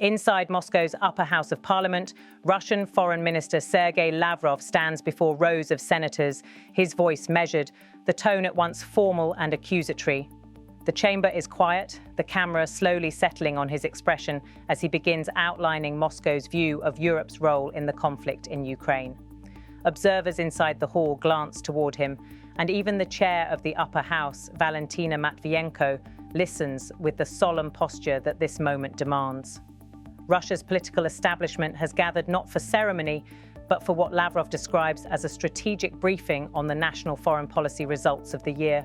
Inside Moscow's upper house of parliament, Russian Foreign Minister Sergei Lavrov stands before rows of senators, his voice measured, the tone at once formal and accusatory. The chamber is quiet, the camera slowly settling on his expression as he begins outlining Moscow's view of Europe's role in the conflict in Ukraine. Observers inside the hall glance toward him, and even the chair of the upper house, Valentina Matvienko, listens with the solemn posture that this moment demands. Russia's political establishment has gathered not for ceremony, but for what Lavrov describes as a strategic briefing on the national foreign policy results of the year.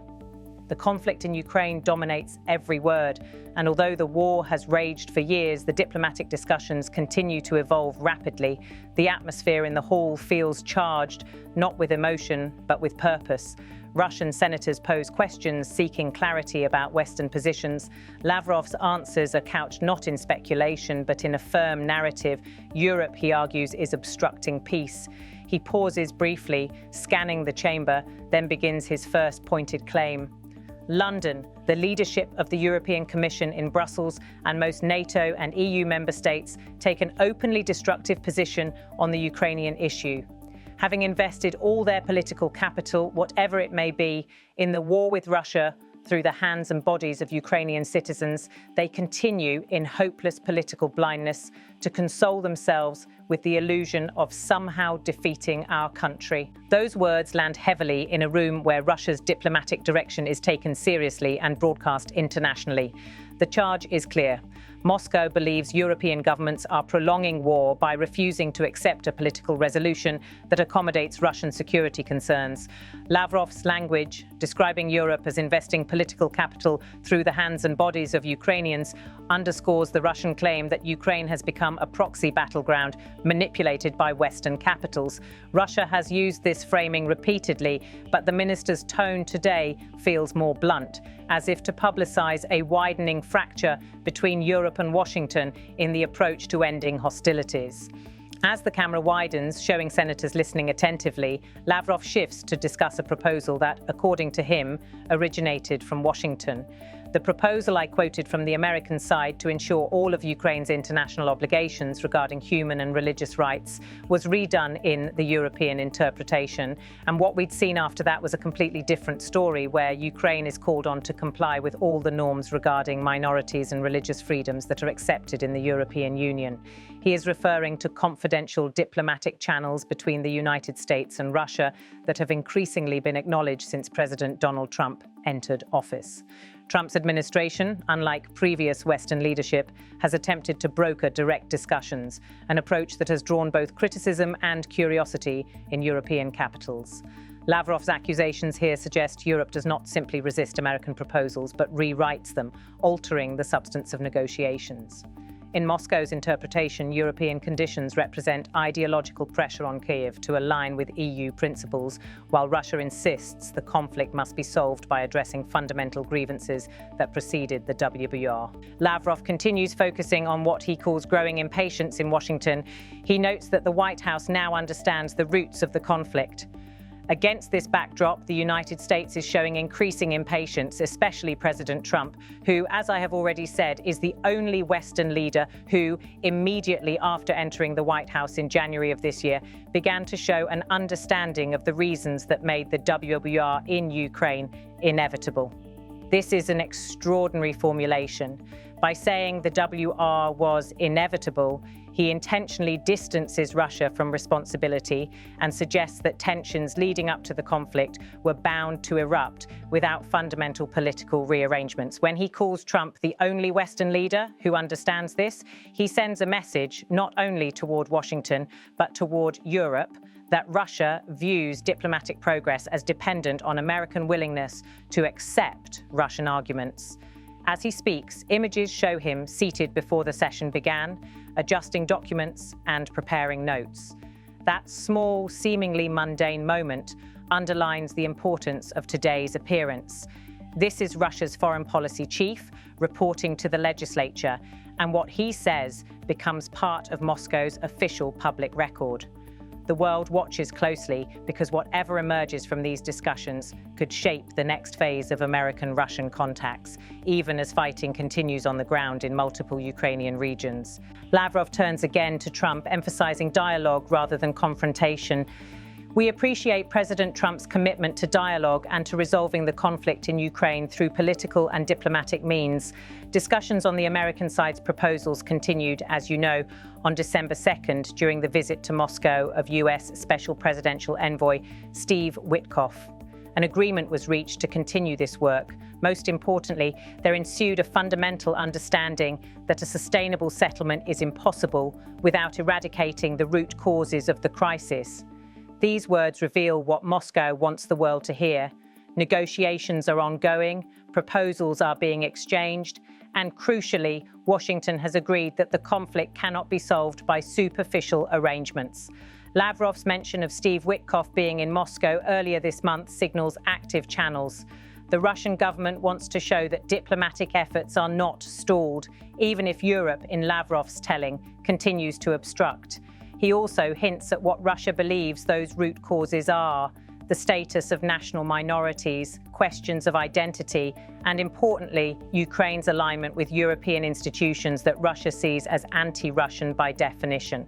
The conflict in Ukraine dominates every word, and although the war has raged for years, the diplomatic discussions continue to evolve rapidly. The atmosphere in the hall feels charged, not with emotion, but with purpose. Russian senators pose questions seeking clarity about Western positions. Lavrov's answers are couched not in speculation, but in a firm narrative. Europe, he argues, is obstructing peace. He pauses briefly, scanning the chamber, then begins his first pointed claim. London, the leadership of the European Commission in Brussels and most NATO and EU member states take an openly destructive position on the Ukrainian issue. Having invested all their political capital, whatever it may be, in the war with Russia through the hands and bodies of Ukrainian citizens, they continue in hopeless political blindness to console themselves with the illusion of somehow defeating our country. Those words land heavily in a room where Russia's diplomatic direction is taken seriously and broadcast internationally. The charge is clear. Moscow believes European governments are prolonging war by refusing to accept a political resolution that accommodates Russian security concerns. Lavrov's language, describing Europe as investing political capital through the hands and bodies of Ukrainians, underscores the Russian claim that Ukraine has become a proxy battleground manipulated by Western capitals. Russia has used this framing repeatedly, but the minister's tone today feels more blunt, as if to publicize a widening fracture between Europe and Washington in the approach to ending hostilities. As the camera widens, showing senators listening attentively, Lavrov shifts to discuss a proposal that, according to him, originated from Washington. The proposal I quoted from the American side to ensure all of Ukraine's international obligations regarding human and religious rights was redone in the European interpretation. And what we'd seen after that was a completely different story, where Ukraine is called on to comply with all the norms regarding minorities and religious freedoms that are accepted in the European Union. He is referring to confidential diplomatic channels between the United States and Russia that have increasingly been acknowledged since President Donald Trump entered office. Trump's administration, unlike previous Western leadership, has attempted to broker direct discussions, an approach that has drawn both criticism and curiosity in European capitals. Lavrov's accusations here suggest Europe does not simply resist American proposals, but rewrites them, altering the substance of negotiations. In Moscow's interpretation, European conditions represent ideological pressure on Kyiv to align with EU principles, while Russia insists the conflict must be solved by addressing fundamental grievances that preceded the WBR. Lavrov continues focusing on what he calls growing impatience in Washington. He notes that the White House now understands the roots of the conflict. Against this backdrop, the United States is showing increasing impatience, especially President Trump, who, as I have already said, is the only Western leader who, immediately after entering the White House in January of this year, began to show an understanding of the reasons that made the WBR in Ukraine inevitable. This is an extraordinary formulation. By saying the WR was inevitable, he intentionally distances Russia from responsibility and suggests that tensions leading up to the conflict were bound to erupt without fundamental political rearrangements. When he calls Trump the only Western leader who understands this, he sends a message not only toward Washington, but toward Europe, that Russia views diplomatic progress as dependent on American willingness to accept Russian arguments. As he speaks, images show him seated before the session began, adjusting documents and preparing notes. That small, seemingly mundane moment underlines the importance of today's appearance. This is Russia's foreign policy chief reporting to the legislature, and what he says becomes part of Moscow's official public record. The world watches closely because whatever emerges from these discussions could shape the next phase of American-Russian contacts, even as fighting continues on the ground in multiple Ukrainian regions. Lavrov turns again to Trump, emphasizing dialogue rather than confrontation. We appreciate President Trump's commitment to dialogue and to resolving the conflict in Ukraine through political and diplomatic means. Discussions on the American side's proposals continued, as you know, on December 2nd during the visit to Moscow of US Special Presidential Envoy Steve Witkoff. An agreement was reached to continue this work. Most importantly, there ensued a fundamental understanding that a sustainable settlement is impossible without eradicating the root causes of the crisis. These words reveal what Moscow wants the world to hear. Negotiations are ongoing, proposals are being exchanged, and crucially, Washington has agreed that the conflict cannot be solved by superficial arrangements. Lavrov's mention of Steve Witkoff being in Moscow earlier this month signals active channels. The Russian government wants to show that diplomatic efforts are not stalled, even if Europe, in Lavrov's telling, continues to obstruct. He also hints at what Russia believes those root causes are: the status of national minorities, questions of identity, and importantly, Ukraine's alignment with European institutions that Russia sees as anti-Russian by definition.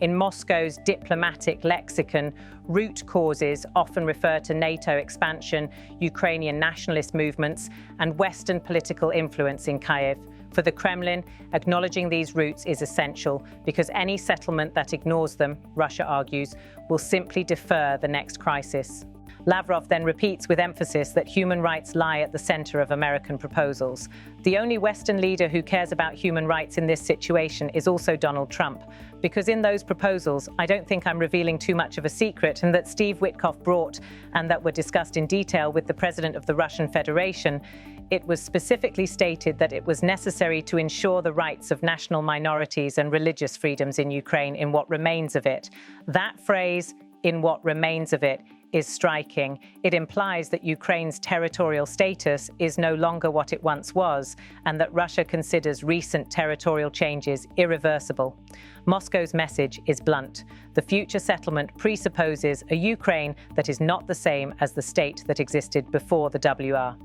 In Moscow's diplomatic lexicon, root causes often refer to NATO expansion, Ukrainian nationalist movements, and Western political influence in Kyiv. For the Kremlin, acknowledging these roots is essential because any settlement that ignores them, Russia argues, will simply defer the next crisis. Lavrov then repeats with emphasis that human rights lie at the center of American proposals. The only Western leader who cares about human rights in this situation is also Donald Trump, because in those proposals, I don't think I'm revealing too much of a secret, and that Steve Witkoff brought and that were discussed in detail with the president of the Russian Federation, it was specifically stated that it was necessary to ensure the rights of national minorities and religious freedoms in Ukraine in what remains of it. That phrase, "in what remains of it," is striking. It implies that Ukraine's territorial status is no longer what it once was, and that Russia considers recent territorial changes irreversible. Moscow's message is blunt. The future settlement presupposes a Ukraine that is not the same as the state that existed before the WR.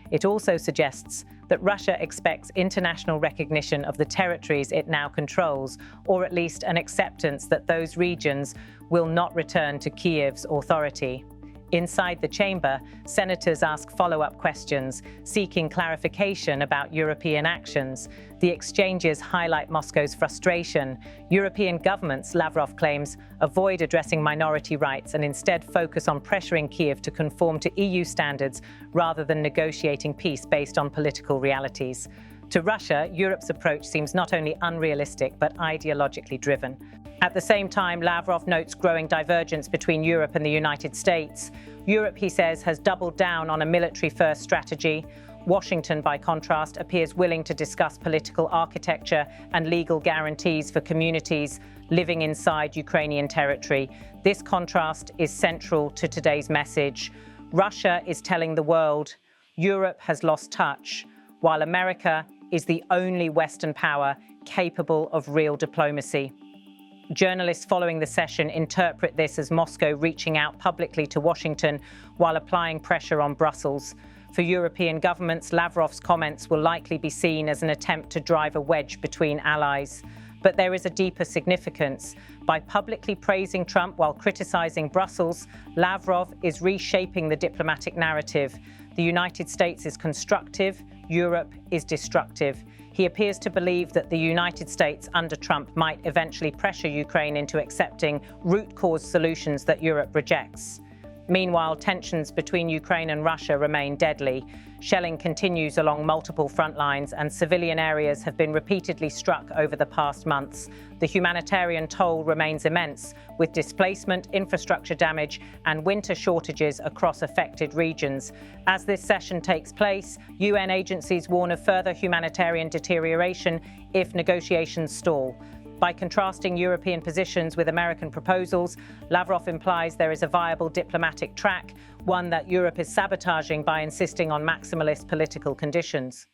It also suggests that Russia expects international recognition of the territories it now controls, or at least an acceptance that those regions will not return to Kyiv's authority. Inside the chamber, senators ask follow-up questions, seeking clarification about European actions. The exchanges highlight Moscow's frustration. European governments, Lavrov claims, avoid addressing minority rights and instead focus on pressuring Kyiv to conform to EU standards rather than negotiating peace based on political realities. To Russia, Europe's approach seems not only unrealistic but ideologically driven. At the same time, Lavrov notes growing divergence between Europe and the United States. Europe, he says, has doubled down on a military-first strategy. Washington, by contrast, appears willing to discuss political architecture and legal guarantees for communities living inside Ukrainian territory. This contrast is central to today's message. Russia is telling the world Europe has lost touch, while America is the only Western power capable of real diplomacy. Journalists following the session interpret this as Moscow reaching out publicly to Washington while applying pressure on Brussels. For European governments, Lavrov's comments will likely be seen as an attempt to drive a wedge between allies. But there is a deeper significance. By publicly praising Trump while criticizing Brussels, Lavrov is reshaping the diplomatic narrative. The United States is constructive, Europe is destructive. He appears to believe that the United States under Trump might eventually pressure Ukraine into accepting root cause solutions that Europe rejects. Meanwhile, tensions between Ukraine and Russia remain deadly. Shelling continues along multiple front lines, and civilian areas have been repeatedly struck over the past months. The humanitarian toll remains immense, with displacement, infrastructure damage, and winter shortages across affected regions. As this session takes place, UN agencies warn of further humanitarian deterioration if negotiations stall. By contrasting European positions with American proposals, Lavrov implies there is a viable diplomatic track, one that Europe is sabotaging by insisting on maximalist political conditions.